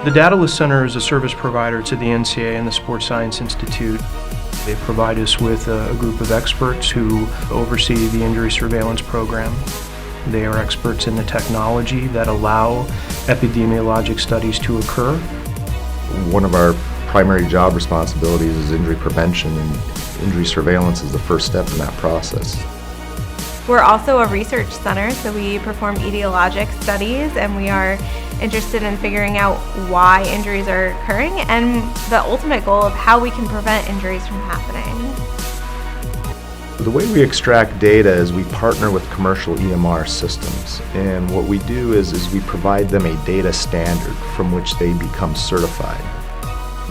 The Datalys Center is a service provider to the NCAA and the Sports Science Institute. They provide us with a group of experts who oversee the injury surveillance program. They are experts in the technology that allow epidemiologic studies to occur. One of our primary job responsibilities is injury prevention, and injury surveillance is the first step in that process. We're also a research center, so we perform etiologic studies, and we are interested in figuring out why injuries are occurring and the ultimate goal of how we can prevent injuries from happening. The way we extract data is we partner with commercial EMR systems, and what we do is we provide them a data standard from which they become certified.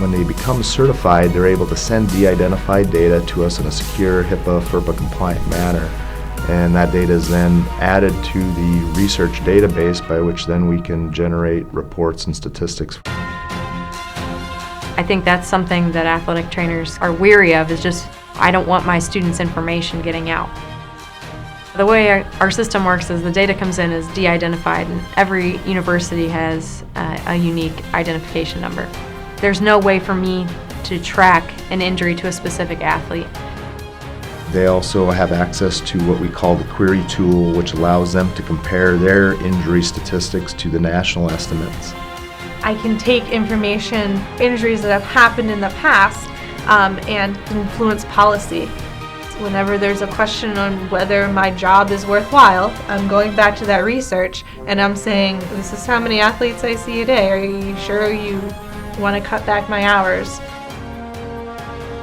When they become certified, they're able to send de-identified data to us in a secure HIPAA, FERPA compliant manner. And that data is then added to the research database by which then we can generate reports and statistics. I think that's something that athletic trainers are weary of, is just, I don't want my students' information getting out. The way our system works is the data comes in as de-identified, and every university has a unique identification number. There's no way for me to track an injury to a specific athlete. They also have access to what we call the query tool, which allows them to compare their injury statistics to the national estimates. I can take information, injuries that have happened in the past, and influence policy. Whenever there's a question on whether my job is worthwhile, I'm going back to that research and I'm saying, this is how many athletes I see a day. Are you sure you want to cut back my hours?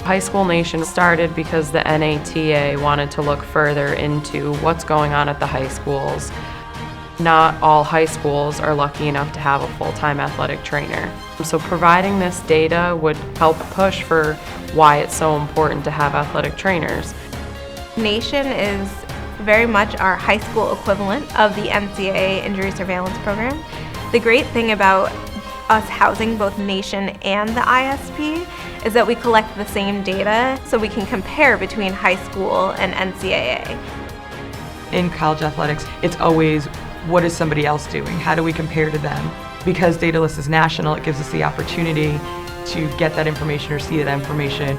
High School Nation started because the NATA wanted to look further into what's going on at the high schools. Not all high schools are lucky enough to have a full-time athletic trainer. So providing this data would help push for why it's so important to have athletic trainers. Nation is very much our high school equivalent of the NCAA injury surveillance program. The great thing about us housing both Nation and the ISP is that we collect the same data so we can compare between high school and NCAA. In college athletics, it's always, what is somebody else doing? How do we compare to them? Because Datalys is national, it gives us the opportunity to get that information or see that information.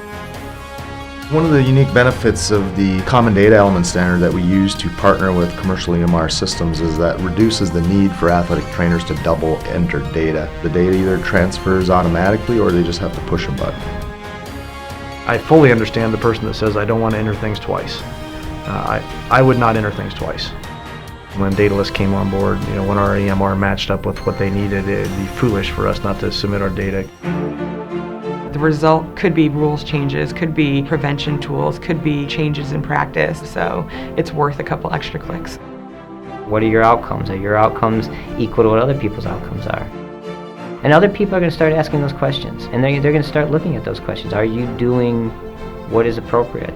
One of the unique benefits of the Common Data Element Standard that we use to partner with commercial EMR systems is that reduces the need for athletic trainers to double enter data. The data either transfers automatically or they just have to push a button. I fully understand the person that says I don't want to enter things twice. I would not enter things twice. When Datalys came on board, when our EMR matched up with what they needed, it'd be foolish for us not to submit our data. The result could be rules changes, could be prevention tools, could be changes in practice, so it's worth a couple extra clicks. What are your outcomes? Are your outcomes equal to what other people's outcomes are? And other people are going to start asking those questions, and they're going to start looking at those questions. Are you doing what is appropriate?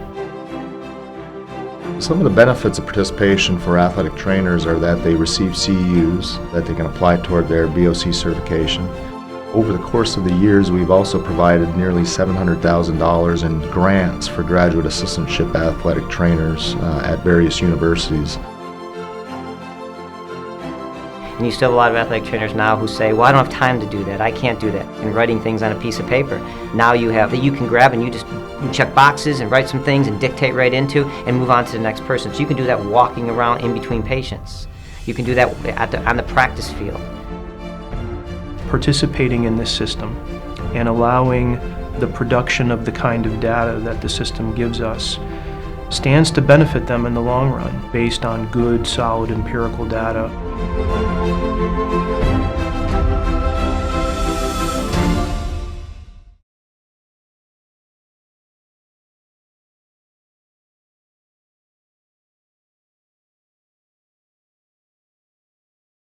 Some of the benefits of participation for athletic trainers are that they receive CEUs that they can apply toward their BOC certification. Over the course of the years, we've also provided nearly $700,000 in grants for graduate assistantship athletic trainers at various universities. And you still have a lot of athletic trainers now who say, well, I don't have time to do that, I can't do that. And writing things on a piece of paper. Now you have that you can grab and you just check boxes and write some things and dictate right into and move on to the next person. So you can do that walking around in between patients. You can do that on the practice field. Participating in this system and allowing the production of the kind of data that the system gives us stands to benefit them in the long run based on good, solid empirical data.